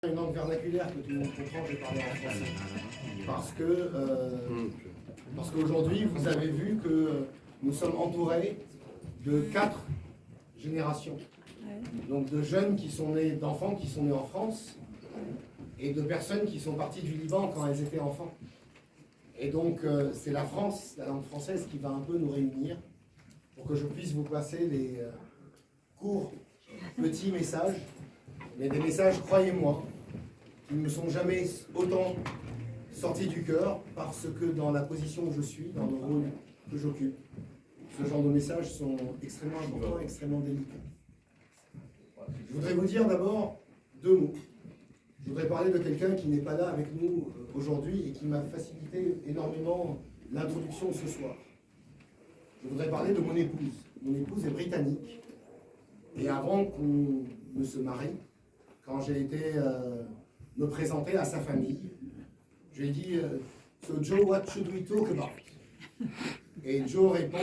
Une langue vernaculaire que tout le monde comprend, je vais parler en français. Parce qu'aujourd'hui, vous avez vu que nous sommes entourés de 4 générations. Donc de jeunes qui sont nés, d'enfants qui sont nés en France, et de personnes qui sont parties du Liban quand elles étaient enfants. Et donc c'est la France, la langue française, qui va un peu nous réunir pour que je puisse vous passer les courts, petits messages, mais des messages, croyez-moi, qui ne me sont jamais autant sortis du cœur, parce que dans la position où je suis, dans le rôle que j'occupe, ce genre de messages sont extrêmement importants, extrêmement délicats. Je voudrais vous dire d'abord 2 mots. Je voudrais parler de quelqu'un qui n'est pas là avec nous aujourd'hui et qui m'a facilité énormément l'introduction ce soir. Je voudrais parler de mon épouse. Mon épouse est britannique. Et avant qu'on ne se marie, quand j'ai été me présenter à sa famille, je lui ai dit So Joe, what should we talk about? Et Joe répond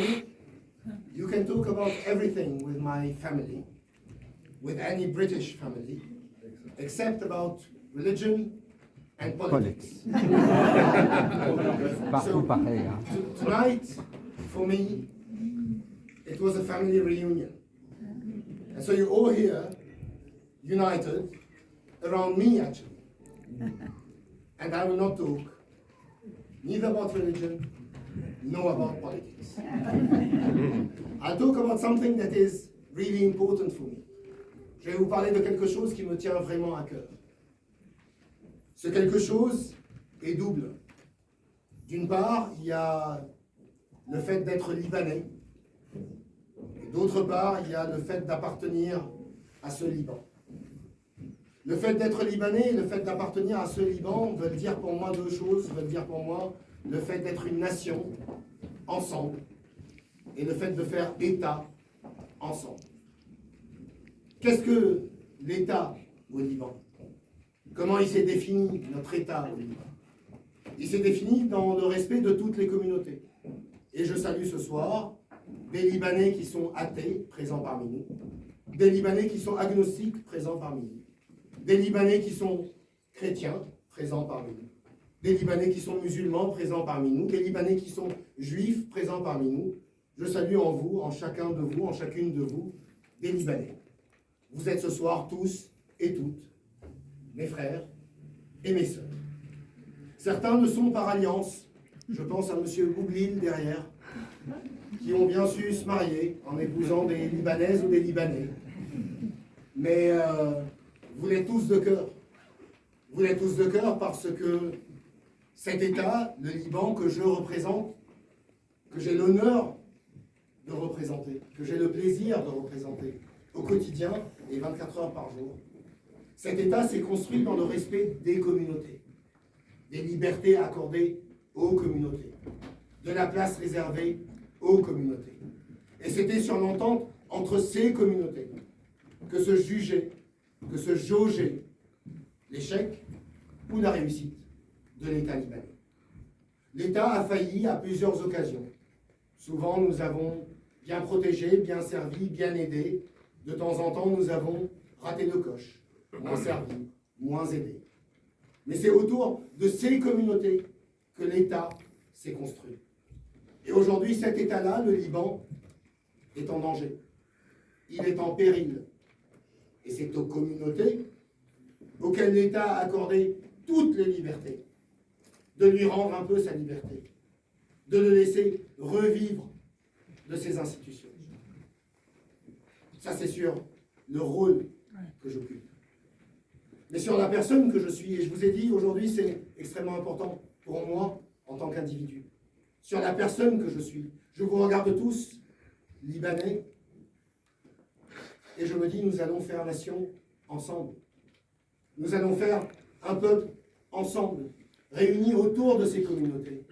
You can talk about everything with my family, with any British family, except about religion and politics. Partout pareil. Hein. Tonight, for me, it was a family reunion. And so you're all here, united, around me actually. And I will not talk neither about religion, nor about politics. I'll talk about something that is really important for me. Je vais vous parler de quelque chose qui me tient vraiment à cœur. Ce quelque chose est double. D'une part, il y a le fait d'être libanais. Et d'autre part, il y a le fait d'appartenir à ce Liban. Le fait d'être libanais et le fait d'appartenir à ce Liban veulent dire pour moi 2 choses. Veulent dire pour moi le fait d'être une nation ensemble et le fait de faire État ensemble. Qu'est-ce que l'État au Liban? Comment il s'est défini, notre État au Liban? Il s'est défini dans le respect de toutes les communautés. Et je salue ce soir des Libanais qui sont athées, présents parmi nous, des Libanais qui sont agnostiques, présents parmi nous, des Libanais qui sont chrétiens, présents parmi nous, des Libanais qui sont musulmans, présents parmi nous, des Libanais qui sont juifs, présents parmi nous. Je salue en vous, en chacun de vous, en chacune de vous, des Libanais. Vous êtes ce soir tous et toutes mes frères et mes sœurs. Certains le sont par alliance. Je pense à M. Boublil derrière, qui ont bien su se marier en épousant des Libanaises ou des Libanais. Mais vous l'êtes tous de cœur. Vous l'êtes tous de cœur parce que cet État, le Liban que je représente, que j'ai l'honneur de représenter, que j'ai le plaisir de représenter au quotidien et 24 heures par jour, cet État s'est construit dans le respect des communautés, des libertés accordées aux communautés, de la place réservée aux communautés. Et c'était sur l'entente entre ces communautés que se jugeait, que se jaugeait l'échec ou la réussite de l'État libanais. L'État a failli à plusieurs occasions. Souvent, nous avons bien protégé, bien servi, bien aidé. De temps en temps, nous avons raté de coche, moins servi, moins aidé. Mais c'est autour de ces communautés que l'État s'est construit. Et aujourd'hui, cet État-là, le Liban, est en danger. Il est en péril. Et c'est aux communautés auxquelles l'État a accordé toutes les libertés, de lui rendre un peu sa liberté, de le laisser revivre de ses institutions. Ça, c'est sur le rôle que j'occupe. Mais sur la personne que je suis, et je vous ai dit, aujourd'hui, c'est extrêmement important pour moi en tant qu'individu. Sur la personne que je suis, je vous regarde tous, Libanais, et je me dis, nous allons faire nation ensemble. Nous allons faire un peuple ensemble, réunis autour de ces communautés.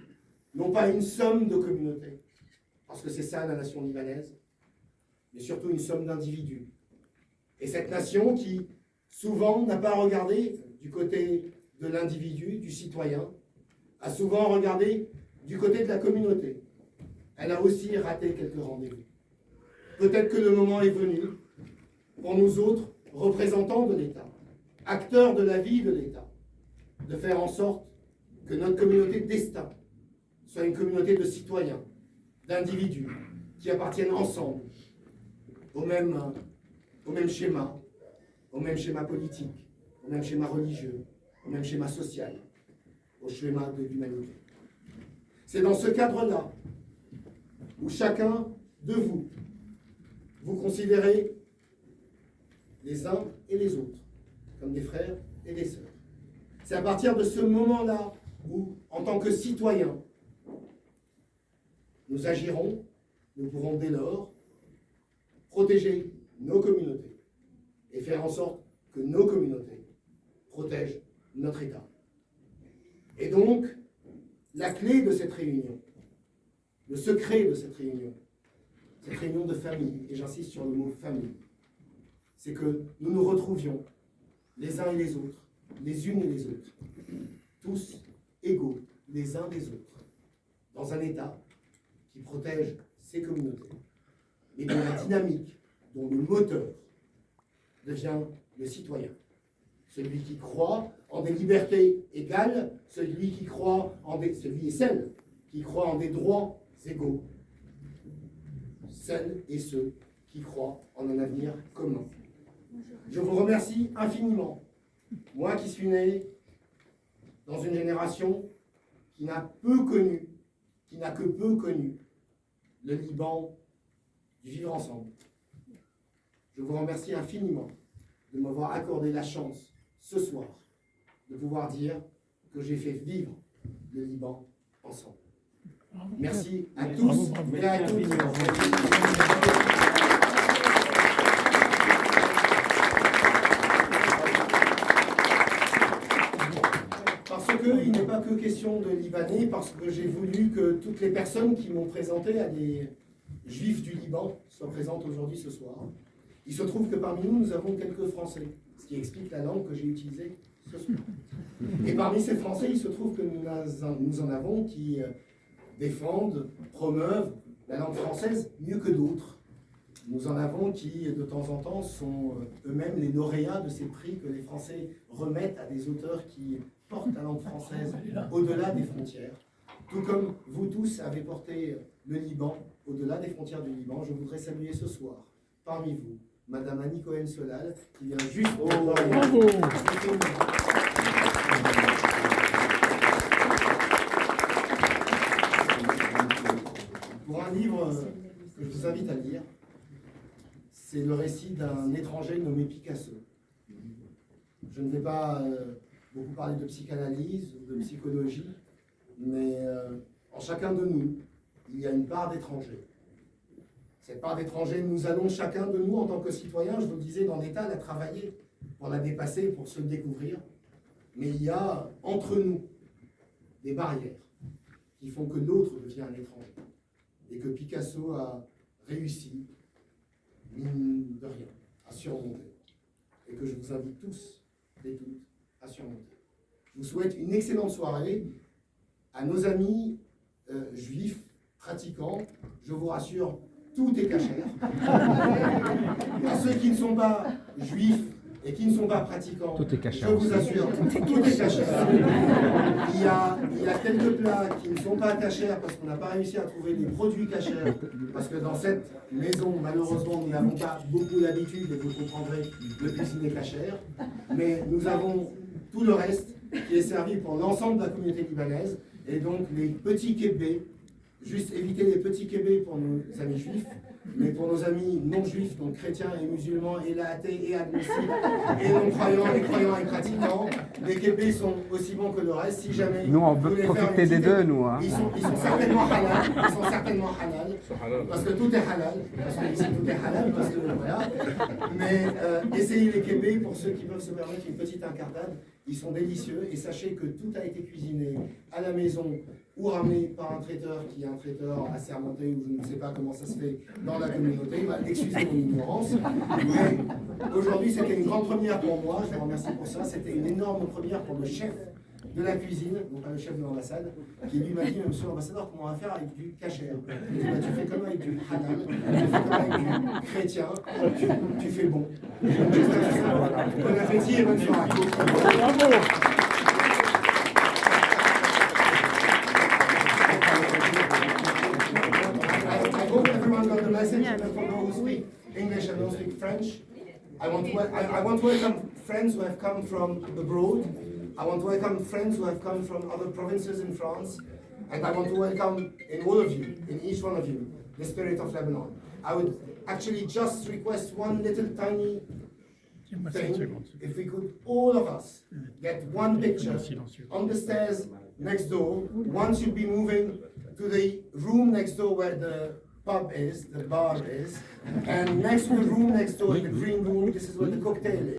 Non pas une somme de communautés, parce que c'est ça la nation libanaise, mais surtout une somme d'individus. Et cette nation qui, souvent, n'a pas regardé du côté de l'individu, du citoyen, a souvent regardé du côté de la communauté. Elle a aussi raté quelques rendez-vous. Peut-être que le moment est venu, pour nous autres, représentants de l'État, acteurs de la vie de l'État, de faire en sorte que notre communauté de destin soit une communauté de citoyens, d'individus qui appartiennent ensemble au même schéma politique, au même schéma religieux, au même schéma social, au schéma de l'humanité. C'est dans ce cadre-là où chacun de vous, vous considérez les uns et les autres comme des frères et des sœurs. C'est à partir de ce moment-là où, en tant que citoyens, nous agirons, nous pourrons dès lors protéger nos communautés et faire en sorte que nos communautés protègent notre État. Et donc, la clé de cette réunion, le secret de cette réunion de famille, et j'insiste sur le mot famille, c'est que nous nous retrouvions les uns et les autres, les unes et les autres, tous égaux les uns des autres, dans un État qui protège ses communautés, et dont la dynamique, dont le moteur devient le citoyen. Celui qui croit en des libertés égales, celui et celle qui croient en des droits égaux, celles et ceux qui croient en un avenir commun. Je vous remercie infiniment, moi qui suis né dans une génération qui n'a que peu connu le Liban du vivre ensemble. Je vous remercie infiniment de m'avoir accordé la chance ce soir de pouvoir dire que j'ai fait vivre le Liban ensemble. Merci à tous et à toutes. Parce qu'il n'est pas que question de Libanais, parce que j'ai voulu que toutes les personnes qui m'ont présenté à des Juifs du Liban soient présentes aujourd'hui ce soir. Il se trouve que parmi nous, nous avons quelques Français, ce qui explique la langue que j'ai utilisée ce soir. Et parmi ces Français, il se trouve que nous en avons qui défendent, promeuvent la langue française mieux que d'autres. Nous en avons qui, de temps en temps, sont eux-mêmes les lauréats de ces prix que les Français remettent à des auteurs qui portent la langue française au-delà des frontières. Tout comme vous tous avez porté le Liban au-delà des frontières du Liban, je voudrais saluer ce soir, parmi vous, Madame Annie Cohen-Solal, qui vient juste pour un livre que je vous invite à lire. C'est le récit d'un étranger nommé Picasso. Je ne vais pas beaucoup parler de psychanalyse ou de psychologie, mais en chacun de nous, il y a une part d'étranger. Cette part d'étranger, nous allons chacun de nous, en tant que citoyens, je vous le disais, dans l'État, la travailler pour la dépasser, pour se découvrir. Mais il y a entre nous des barrières qui font que l'autre devient un étranger. Et que Picasso a réussi, mine de rien, à surmonter. Et que je vous invite tous et toutes à surmonter. Je vous souhaite une excellente soirée. À nos amis juifs pratiquants, je vous rassure, tout est cachère. À ceux qui ne sont pas juifs et qui ne sont pas pratiquants, je vous assure, tout est cachère. Il y a quelques plats qui ne sont pas cachères parce qu'on n'a pas réussi à trouver des produits cachères, parce que dans cette maison, malheureusement, nous n'avons pas beaucoup d'habitude, et vous comprendrez, de cuisiner cachère, mais nous avons tout le reste qui est servi pour l'ensemble de la communauté libanaise, et donc les petits kébbés, juste éviter les petits kébbés pour nos amis juifs, mais pour nos amis non juifs, donc chrétiens et musulmans, et athées et agnostiques, et non croyants et pratiquants, les kébbés sont aussi bons que le reste. Si jamais nous, on veut profiter des deux, nous. Hein. Ils sont certainement halal, parce que tout est halal, parce que ici tout est halal, parce que voilà. Mais essayez les kébbés pour ceux qui peuvent se permettre une petite incartade. Ils sont délicieux et sachez que tout a été cuisiné à la maison ou ramené par un traiteur qui est un traiteur assermenté ou je ne sais pas comment ça se fait dans la communauté. Excusez mon ignorance. Mais aujourd'hui, c'était une grande première pour moi. Je vous remercie pour ça. C'était une énorme première pour le chef de la cuisine, donc pas le chef de l'ambassade, qui lui m'a dit, monsieur l'ambassadeur, comment on va faire avec du cachère? Il dit, bah, tu fais comme avec du halal, tu fais comme avec du chrétien, tu fais bon. Bon appétit et bonne soirée. I hope everyone got the message, and for those who speak English and don't speak French, I want to welcome friends who have come from abroad. I want to welcome friends who have come from other provinces in France. And I want to welcome in all of you, in each one of you, the spirit of Lebanon. I would actually just request one little tiny thing. If we could, all of us, get one picture on the stairs next door. Once you'll be moving to the room next door where the pub is, the bar is, and next to the room next door, the green room, this is where the cocktail is.